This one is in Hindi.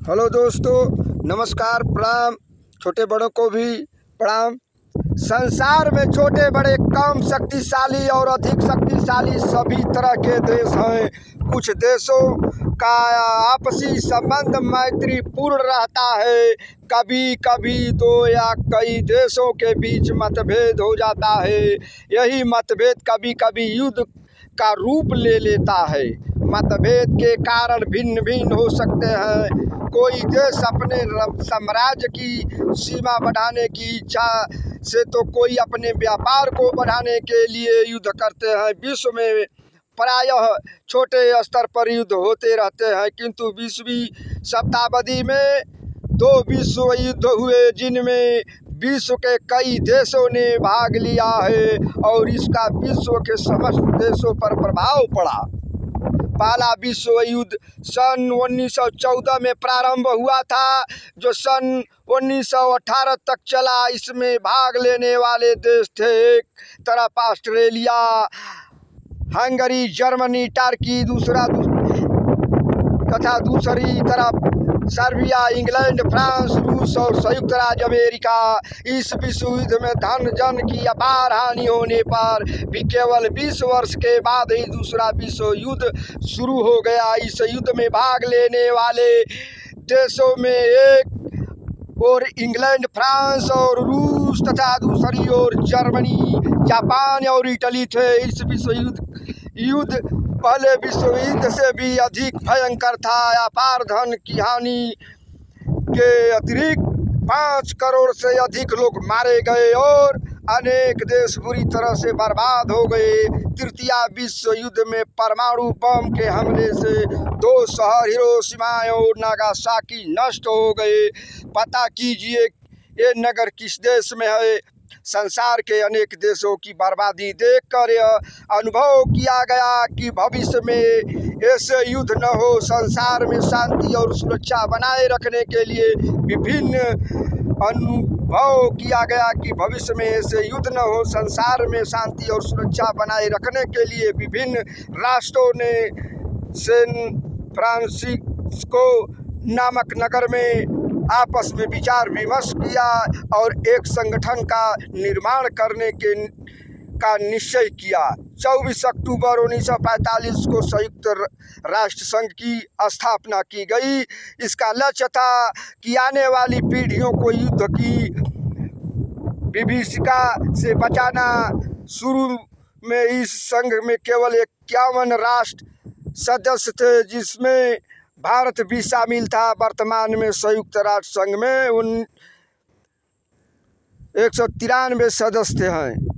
हेलो दोस्तों, नमस्कार, प्रणाम। छोटे बड़ों को भी प्रणाम। संसार में छोटे बड़े कम शक्तिशाली और अधिक शक्तिशाली सभी तरह के देश हैं। कुछ देशों का आपसी संबंध मैत्रीपूर्ण रहता है। कभी कभी दो या कई देशों के बीच मतभेद हो जाता है। यही मतभेद कभी कभी युद्ध का रूप ले लेता है। मतभेद के कारण भिन्न भिन्न हो सकते हैं। कोई देश अपने साम्राज्य की सीमा बढ़ाने की इच्छा से तो कोई अपने व्यापार को बढ़ाने के लिए युद्ध करते हैं। विश्व में प्रायः छोटे स्तर पर युद्ध होते रहते हैं, किंतु 20वीं शताब्दी में 2 विश्व युद्ध हुए जिनमें विश्व के कई देशों ने भाग लिया है और इसका विश्व के समस्त देशों पर प्रभाव पड़ा। पहला विश्व युद्ध सन 1914 में प्रारंभ हुआ था, जो सन 1918 तक चला। इसमें भाग लेने वाले देश थे एक तरफ ऑस्ट्रेलिया, हंगरी, जर्मनी, टर्की तथा दूसरी तरफ सर्बिया, इंग्लैंड, फ्रांस, रूस और संयुक्त राज्य अमेरिका। इस विश्व युद्ध में धन जन की अपार हानि होने पर भी केवल 20 वर्ष के बाद ही दूसरा विश्व युद्ध शुरू हो गया। इस युद्ध में भाग लेने वाले देशों में एक और इंग्लैंड, फ्रांस और रूस तथा दूसरी ओर जर्मनी, जापान और इटली थे। इस विश्व युद्ध पहले विश्व युद्ध से भी अधिक भयंकर था। अपार धन की हानि के अतिरिक्त 5 करोड़ से अधिक लोग मारे गए और अनेक देश बुरी तरह से बर्बाद हो गए। तृतीय विश्व युद्ध में परमाणु बम के हमले से 2 शहर हिरोशिमा और नागासाकी नष्ट हो गए। पता कीजिए ये नगर किस देश में है। संसार के अनेक देशों की बर्बादी देखकर यह अनुभव किया गया कि भविष्य में ऐसे युद्ध न हो। संसार में शांति और सुरक्षा बनाए रखने के लिए अनुभव किया गया कि भविष्य में ऐसे युद्ध न हो। संसार में शांति और सुरक्षा बनाए रखने के लिए विभिन्न राष्ट्रों ने सैन फ्रांसिस्को नामक नगर में आपस में विचार विमर्श किया और एक संगठन का निर्माण करने का निश्चय किया। 24 अक्टूबर 1945 को संयुक्त राष्ट्र संघ की स्थापना की गई। इसका लक्ष्य था कि आने वाली पीढ़ियों को युद्ध की विभीषिका से बचाना। शुरू में इस संघ में केवल 51 राष्ट्र सदस्य थे, जिसमें भारत भी शामिल था। वर्तमान में संयुक्त राष्ट्र संघ में 193 सदस्य हैं।